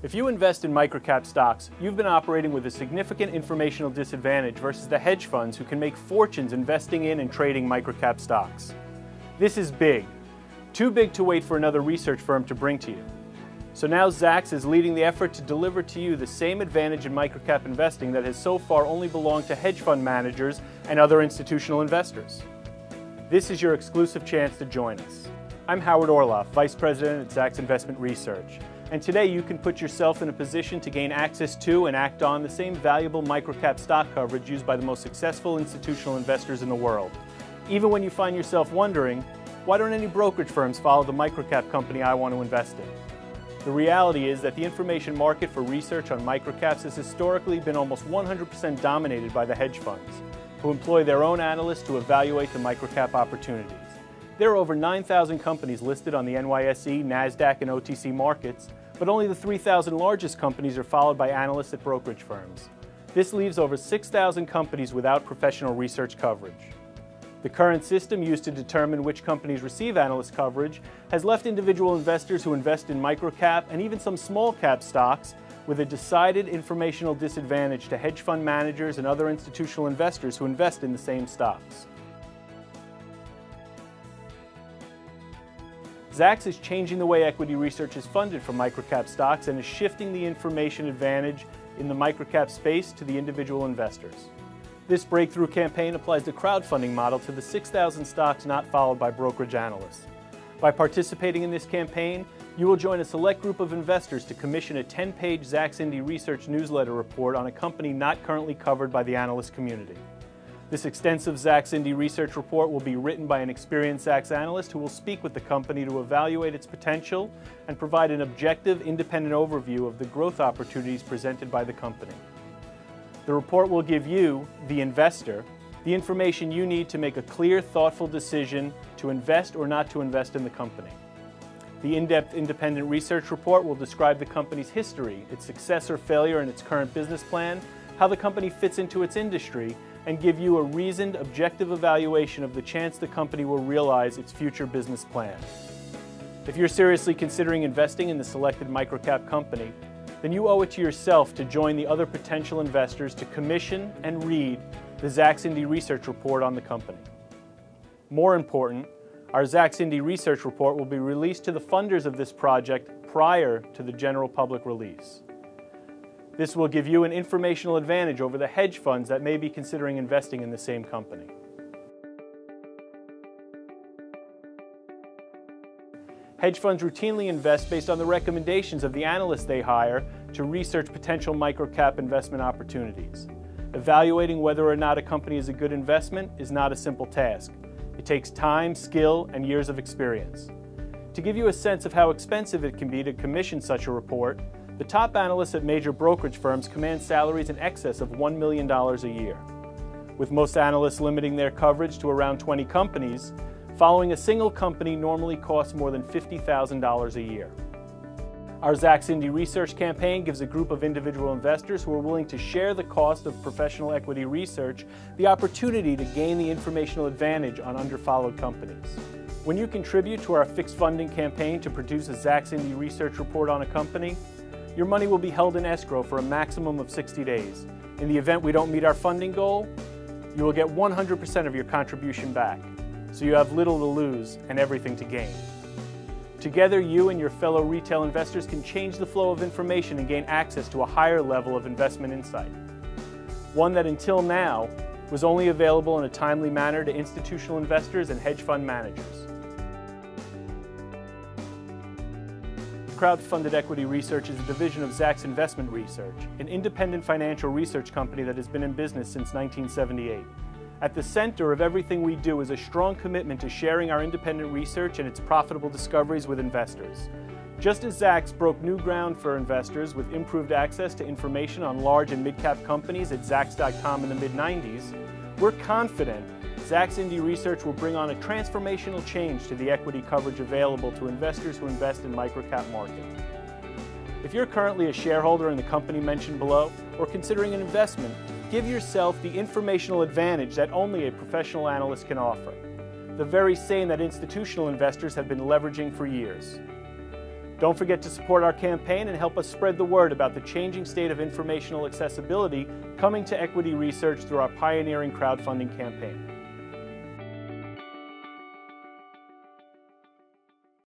If you invest in microcap stocks, you've been operating with a significant informational disadvantage versus the hedge funds who can make fortunes investing in and trading microcap stocks. This is big. Too big to wait for another research firm to bring to you. So now Zacks is leading the effort to deliver to you the same advantage in microcap investing that has so far only belonged to hedge fund managers and other institutional investors. This is your exclusive chance to join us. I'm Howard Orloff, Vice President at Zacks Investment Research. And today you can put yourself in a position to gain access to and act on the same valuable microcap stock coverage used by the most successful institutional investors in the world. Even when you find yourself wondering, why don't any brokerage firms follow the microcap company I want to invest in? The reality is that the information market for research on microcaps has historically been almost 100% dominated by the hedge funds, who employ their own analysts to evaluate the microcap opportunities. There are over 9,000 companies listed on the NYSE, NASDAQ, and OTC markets, but only the 3,000 largest companies are followed by analysts at brokerage firms. This leaves over 6,000 companies without professional research coverage. The current system used to determine which companies receive analyst coverage has left individual investors who invest in microcap and even some small cap stocks with a decided informational disadvantage to hedge fund managers and other institutional investors who invest in the same stocks. Zacks is changing the way equity research is funded for microcap stocks and is shifting the information advantage in the microcap space to the individual investors. This breakthrough campaign applies the crowdfunding model to the 6,000 stocks not followed by brokerage analysts. By participating in this campaign, you will join a select group of investors to commission a 10-page Zacks Indie Research newsletter report on a company not currently covered by the analyst community. This extensive Zacks Indie Research report will be written by an experienced Zacks analyst who will speak with the company to evaluate its potential and provide an objective, independent overview of the growth opportunities presented by the company. The report will give you, the investor, the information you need to make a clear, thoughtful decision to invest or not to invest in the company. The in-depth independent research report will describe the company's history, its success or failure in its current business plan, how the company fits into its industry, and give you a reasoned, objective evaluation of the chance the company will realize its future business plan. If you're seriously considering investing in the selected microcap company, then you owe it to yourself to join the other potential investors to commission and read the Zacks Indie Research report on the company. More important, our Zacks Indie Research report will be released to the funders of this project prior to the general public release. This will give you an informational advantage over the hedge funds that may be considering investing in the same company. Hedge funds routinely invest based on the recommendations of the analysts they hire to research potential microcap investment opportunities. Evaluating whether or not a company is a good investment is not a simple task. It takes time, skill, and years of experience. To give you a sense of how expensive it can be to commission such a report, the top analysts at major brokerage firms command salaries in excess of $1 million a year. With most analysts limiting their coverage to around 20 companies, following a single company normally costs more than $50,000 a year. Our Zacks Indie Research campaign gives a group of individual investors who are willing to share the cost of professional equity research the opportunity to gain the informational advantage on underfollowed companies. When you contribute to our fixed funding campaign to produce a Zacks Indie Research report on a company, your money will be held in escrow for a maximum of 60 days. In the event we don't meet our funding goal, you will get 100% of your contribution back. So you have little to lose and everything to gain. Together, you and your fellow retail investors can change the flow of information and gain access to a higher level of investment insight. One that until now was only available in a timely manner to institutional investors and hedge fund managers. Crowdfunded Equity Research is a division of Zacks Investment Research, an independent financial research company that has been in business since 1978. At the center of everything we do is a strong commitment to sharing our independent research and its profitable discoveries with investors. Just as Zacks broke new ground for investors with improved access to information on large and mid-cap companies at Zacks.com in the mid-90s, we're confident Zacks Indie Research will bring on a transformational change to the equity coverage available to investors who invest in microcap market. If you're currently a shareholder in the company mentioned below or considering an investment, give yourself the informational advantage that only a professional analyst can offer, the very same that institutional investors have been leveraging for years. Don't forget to support our campaign and help us spread the word about the changing state of informational accessibility coming to equity research through our pioneering crowdfunding campaign.